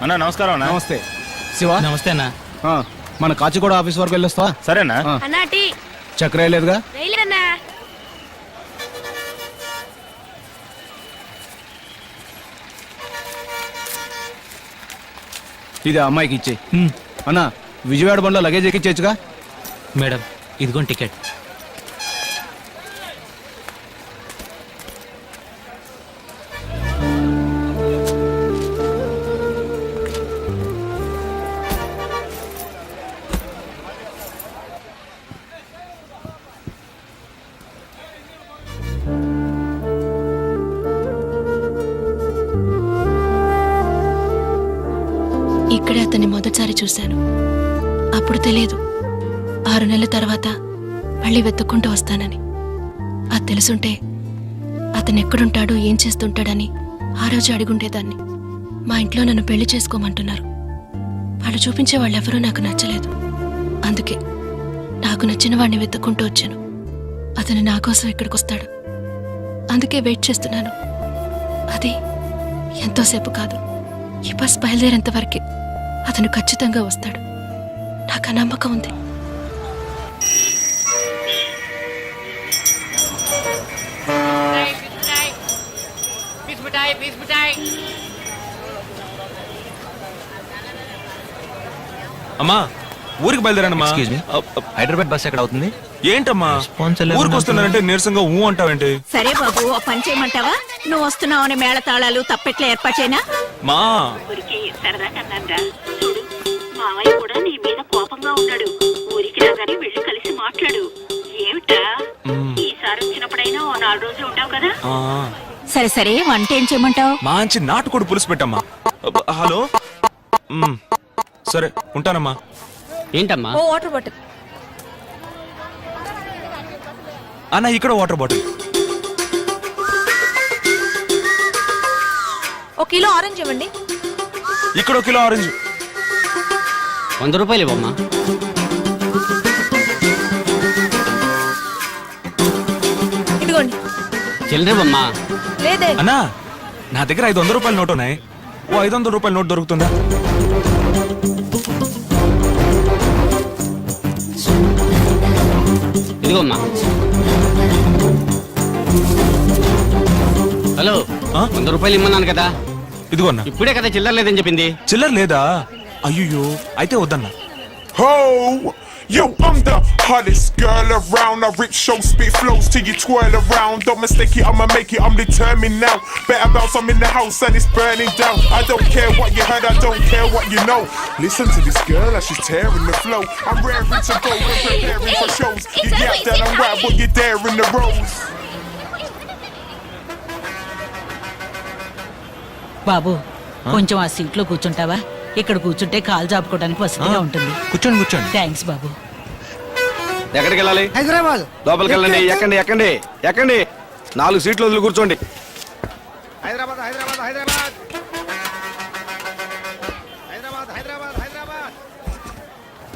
అన్నా నమస్కారం అన్న. నమస్తే శివ. నమస్తే అన్న. మన కాచిగూడ ఆఫీస్ వరకు వెళ్ళొస్తావా? సరేనా? చక్కెర వేయలేదుగా? ఇది అమ్మాయికి ఇచ్చే. అన్నా విజయవాడ బండ్లో లగేజ్ ఎక్కించచ్చుగా? మేడం ఇదిగోండి టికెట్. ఇక్కడే అతన్ని మొదటిసారి చూశాను. అప్పుడు తెలియదు 6 నెలల తర్వాత మళ్ళీ వెతుక్కుంటూ వస్తానని. అది తెలుసుంటే అతను ఎక్కడుంటాడో ఏం చేస్తుంటాడని ఆ రోజు అడిగుండేదాన్ని. మా ఇంట్లో నన్ను పెళ్లి చేసుకోమంటున్నారు. వాళ్ళు చూపించే వాళ్ళెవరూ నాకు నచ్చలేదు. అందుకే నాకు నచ్చిన వాడిని వెతుక్కుంటూ వచ్చాను. అతను నా కోసం ఇక్కడికి వస్తాడు. అందుకే వెయిట్ చేస్తున్నాను. అది ఎంతోసేపు కాదు, ఈ బస్ బయలుదేరేంత వరకే. అతను ఖచ్చితంగా వస్తాడు. నాకు ఆ నమ్మకం ఉంది. అమ్మా ఊరికి బయలుదేరానమ్మా. హైదరాబాద్ బస్ ఎక్కడ అవుతుంది? ఏంటమ్మా ఊరికి వస్తున్నానంటే నీరసంగా ఊ అంటావేంటి? సరే బాబు, ఓ పని చేయమంటావా? నువ్వు వస్తున్నావని మేళతాళాలు తప్పెట్లా ఏర్పాటేనా? మా ఊరికి సరదా కన్నారా? చూడు, మావయ్య కూడా నీ మీద కోపంగా ఉన్నాడు. ఊరికి రాగానే వెళ్ళి కలిసి మాట్లాడు. ఏమిటా ఈసారి వచ్చినప్పుడైనా ఓ 4 రోజులు ఉంటావు కదా? సరే సరే, వంట ఏం చేయమంటావు? మంచి నాటుకోడి పులుసు పెట్టమ్మా. హలో సరే ఉంటానమ్మా. ఏంటమ్మా? ఓ వాటర్ బాటిల్. అన్న ఇక్కడ వాటర్ బాటిల్. 1 కిలో ఆరెంజ్ ఇవ్వండి. ఇక్కడ 1 కిలో ఆరెంజ్. 100 రూపాయలు ఇవ్వమ్మా. ఇదిగోండి. చిల్లరేవమ్మా. లేదే అన్నా నా దగ్గర 500 రూపాయల నోటు ఉన్నాయి. ఓ 500 రూపాయల నోట్ దొరుకుతుందా? ఇదిగోమ్మా. హలో, 100 రూపాయలు ఇమ్మన్నాను కదా. ఇదిగో అన్న. ఇప్పుడే కదా చిల్లర లేదని చెప్పింది. చిల్లర లేదా? అయ్యో అయితే వద్దన్నా. Ho! Yo, I'm the hottest girl around. I rip show, spit flows till you twirl around. Don't mistake it, I'ma make it, I'm determined now. Better bounce, I'm in the house and it's burning down. I don't care what you heard, I don't care what you know. Listen to this girl as she's tearing the flow. I'm raring to go and preparing for shows. You yap that I'm right, but you're there in the rows. బాబు, కొంచెం ఆ సీట్లో కూర్చుంటావా? ఇక్కడ కూర్చుంటే కాలు చాపుకోవడానికి వసతిగా ఉంటుంది. కూర్చోండి కూర్చోండి. Thanks బాబు. ఎక్కడికి వెళ్ళాలి? హైదరాబాద్. లోపలికి వెళ్ళండి. ఎక్కండి ఎక్కండి ఎక్కండి. 4 సీట్లు వదిలి కూర్చోండి. హైదరాబాద్ హైదరాబాద్ హైదరాబాద్ హైదరాబాద్ హైదరాబాద్ హైదరాబాద్.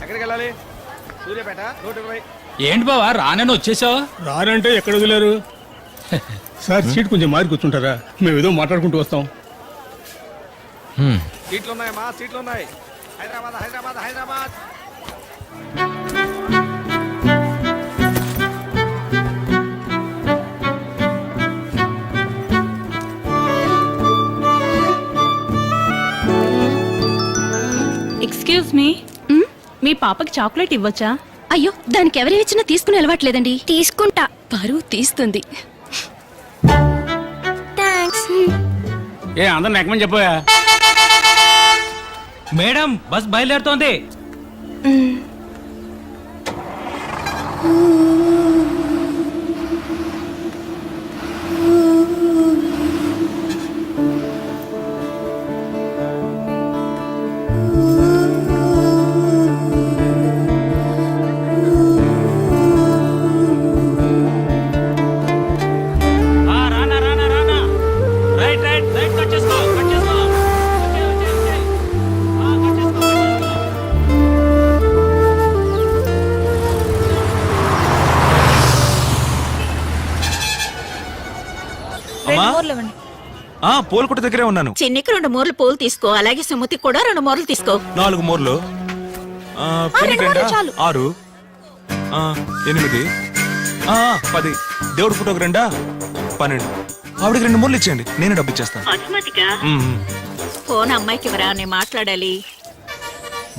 ఎక్కడికి వెళ్ళాలి? సూర్యాపేట 120. ఏంటి బావా రానని వచ్చేసావు? రానంటే ఎక్కడ వదిలేరు సార్? సీట్ కొంచెం మారి కూర్చుంటారా? మేము ఏదో మాట్లాడుకుంటూ వస్తాం. సీట్లు ఉన్నాయి మా సీట్లు ఉన్నాయి. హైదరాబాద్ హైదరాబాద్ హైదరాబాద్. ఎక్స్క్యూజ్ మీ, మీ పాపకి చాక్లెట్ ఇవ్వచ్చా? అయ్యో, దానికి ఎవరిచ్చినా తీసుకుని అలవాట్లేదండి. తీసుకుంటా. పరువు తీస్తుంది. థ్యాంక్స్. ఏ అందరిని ఎక్కమని చెప్పోయా? Madam bus బయలుదేరుతోంది. పోల్కొట్టు దగ్గరే ఉన్నాను. చిన్నికి 2 మూరలు పూలు తీసుకో, అలాగే సుమతికి కూడా 2 మూరలు తీసుకో. 4 మూరలు. పెళ్లికి 2 2, చాలు. 6, 8, 10. దేవుడి ఫోటోకి 2, 12. ఆవిడకి 2 మూరలు ఇచ్చేయండి, నేను డబ్బు ఇచ్చేస్తాను. బసుమతిగా మ్మ్. ఫోన్ అమ్మాయికి ఇవ్వరా, నేను మాట్లాడాలి.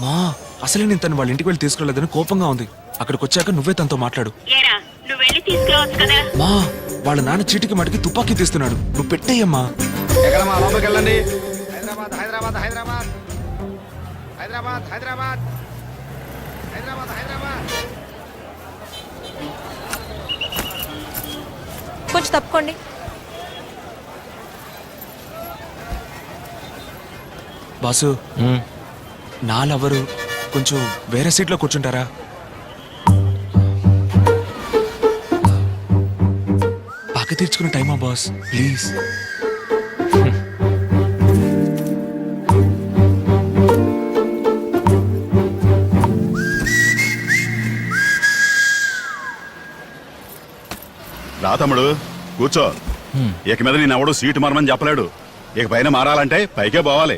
మా అసలే నేను తను వాళ్ళ ఇంటికి వెళ్ళి తీసుకెళ్లేదని కోపంగా ఉంది. అక్కడికి వచ్చాక నువ్వే తనతో మాట్లాడు. ఏరా, నువ్వు వెళ్ళి తీసుకురావచ్చు కదా. మా వాళ్ళ నాన్న చీటికి మటుకి తుపాకీ తీస్తున్నాడు, నువ్వు పెట్టేయమ్మా. ఎక్కడమ్మా లోపలికి వెళ్ళండి. హైదరాబాద్ హైదరాబాద్ హైదరాబాద్ హైదరాబాద్ హైదరాబాద్ హైదరాబాద్ హైదరాబాద్. కొంచెం తప్పుకోండి. బాసు, నా లవరు కొంచెం వేరే సీట్లో కూర్చుంటారా? బాగా తీర్చుకునే టైమా బాస్, ప్లీజ్. రా తమ్ముడు కూర్చో. ఇక మీద నేను ఎవడు సీటు మారమని చెప్పలేడు. ఇక పైన మారాలంటే పైకే పోవాలి.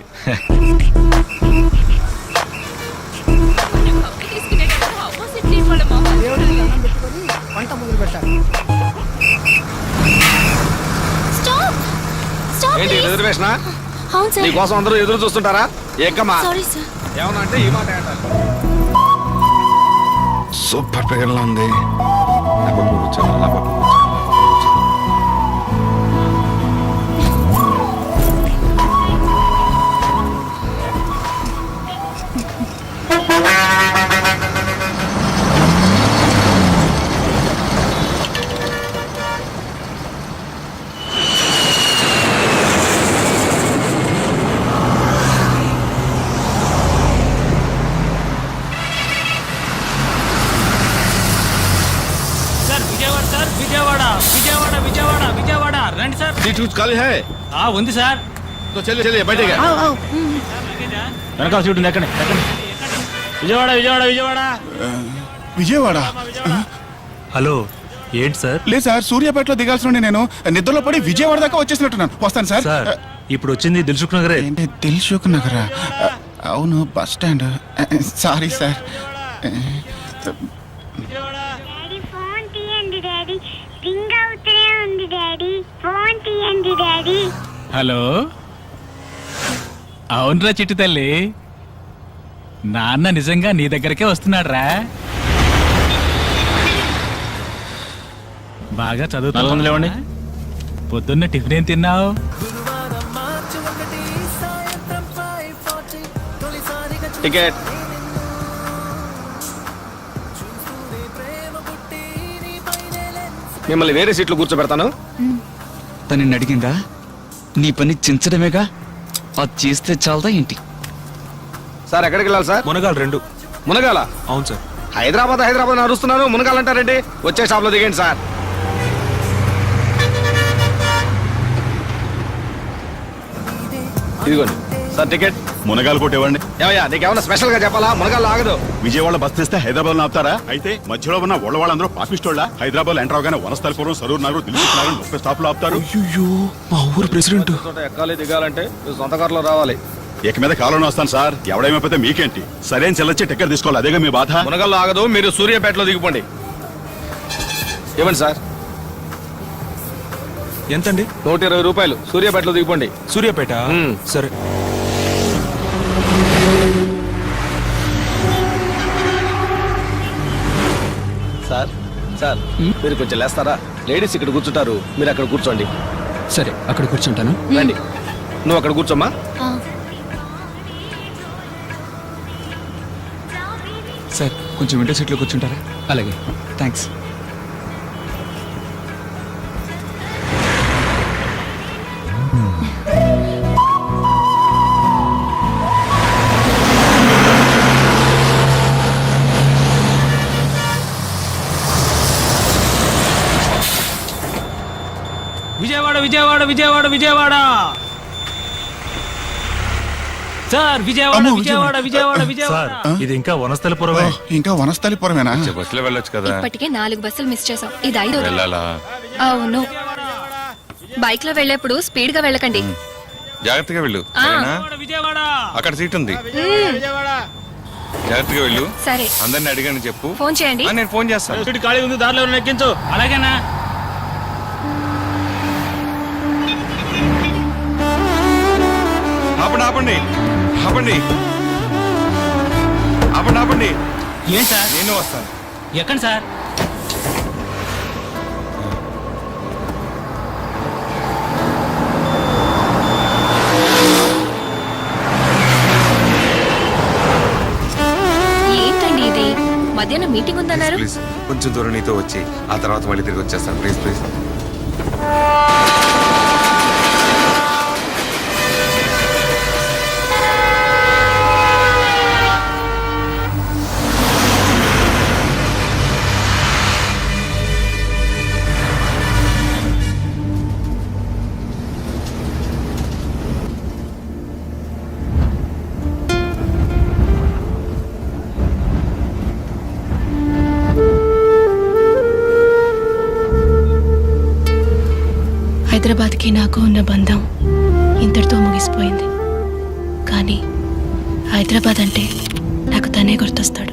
ఏంటి రిజర్వేషనా? అవును సార్. నీకోసం అందరూ ఎదురు చూస్తుంటారా? ఎక్కమ్మా. Sorry sir. ఏమన్నా అంటే ఈ మాట అంటారు. సూపర్ పిగర్లా ఉంది. సార్ విజయవాడ, సార్ విజయవాడ విజయవాడ విజయవాడ విజయవాడ రండి సార్. సీట్ कुछ खाली है ఉంది సార్. तो चलिए चलिए बैठिए. వెనకాల సీట్ ఉంది, ఎక్కండి ఎక్కండి. విజయవాడ విజయవాడ విజయవాడ. విజయవాడ హలో, ఏంటి సార్? లేదు సార్, సూర్యాపేటలో దిగాల్సిన నేను నిద్రలో పడి విజయవాడ దాకా వచ్చేసినట్టున్నాను. వస్తాను సార్. ఇప్పుడు వచ్చింది దిల్సుఖ్ నగరే. ఏంటి దిల్సుఖ్ నగరా? అవును, bus stand. Sorry sir. Daddy phone తీయండి డాడీ, రింగ్ అవుతూనే ఉంది డాడీ, ఫోన్ తీయండి డాడీ. హలో, అవునరా చిట్టి తల్లి, నాన్న నిజంగా నీ దగ్గరకే వస్తున్నాడు రా. బాగా చదువుతా లేవండి. పొద్దున్న టిఫిన్ ఏం తిన్నావు? టికెట్. మిమ్మల్ని వేరే సీట్లో కూర్చోబెడతాను. తను అడిగిందా? నీ పని చించడమేగా, అది చేస్తే చాలదా ఏంటి? సార్ ఎక్కడికి వెళ్ళాలి సార్? మునగాలు 2. మునగాల? అవును సార్. హైదరాబాద్ హైదరాబాద్ నడుస్తున్నాను, మునగాలంటారండి. వచ్చే షాప్ లో దిగండి సార్. ఇదిగోండి సార్ టికెట్. మునగాలు కొట్టేవాడిని. ఏమయ్యా, నీకేమన్నా స్పెషల్ గా చెప్పాలా? మునగాలు ఆగదు. విజయవాడ బస్ తెస్తే హైదరాబాద్ లో ఆపుతారా? అయితే మధ్యలో ఉన్న వాళ్ళందరూ పాపిస్తోళ్ళ. హైదరాబాద్ ఎంటర్ అవగానే వనస్థలపురం, సరూర్ నగర్, దిల్సుఖ్ నగర్ 30 స్టాప్ లో ఆపుతారు. అయ్యో, మా ఊరు ప్రెసిడెంట్. చోట ఎక్కాలి దిగాలంటే మీరు సొంత కారులో రావాలి. ఇక మీద కాలంలో వస్తాను సార్. ఎవడేమైపోతే మీకేంటి? సరైన చెల్లొచ్చి టికెట్ తీసుకోవాలి, అదేగా మీ బాధ. మునగాల్లో ఆగదు, మీరు సూర్యాపేటలో దిగిపోండి. ఇవ్వండి సార్. ఎంతండి? 120 రూపాయలు. సూర్యాపేటలో దిగిపోండి. సూర్యాపేట. సరే. సార్ సార్ మీరు కొంచెం లేస్తారా? లేడీస్ ఇక్కడ కూర్చుంటారు, మీరు అక్కడ కూర్చోండి. సరే, అక్కడ కూర్చుంటాను. రండి, నువ్వు అక్కడ కూర్చోమ్మా. సార్, కొంచెం విండో సీట్లో కూర్చుంటారా? అలాగే, థ్యాంక్స్. విజయవాడ విజయవాడ విజయవాడ విజయవాడ. సార్ విజయవాడ విజయవాడ విజయవాడ విజయవాడ. ఇది ఇంకా వనస్థలపురమే. ఇంకా వనస్థలిపురమేనా? బస్సులో వెళ్ళొచ్చు కదా. ఇప్పటికే 4 బస్సులు మిస్ చేసాం, ఇది 5వ. వెళ్ళాలా? అవును. బైక్ లో వెళ్ళేప్పుడు స్పీడ్ గా వెళ్ళకండి, జాగ్రత్తగా వెళ్ళు సరేనా? విజయవాడ అక్కడ సీట్ ఉంది, జాగ్రత్తగా వెళ్ళు. సరే అందరిని అడిగాను చెప్పు. ఫోన్ చేయండి. నేను ఫోన్ చేస్తాను. సీటు ఖాళీ ఉంది, దారిలో ఎవరిని ఎక్కించు. అలాగేనా? ఆపండి ఆపండి ఆపండి ఆపండి ఆపండి. ఏం సార్? నేను వస్తాను. ఎక్కడ సార్? ఏంటండి ఇది? మధ్యాహ్నం మీటింగ్ ఉందన్నారు. ప్లీజ్ కొంచెం దూరం నీతో వచ్చి ఆ తర్వాత మళ్ళీ తిరిగి వచ్చేస్తాను. Please please. హైదరాబాద్కి నాకు ఉన్న బంధం ఇంతటితో ముగిసిపోయింది. కానీ హైదరాబాద్ అంటే నాకు తనే గుర్తొస్తాడు.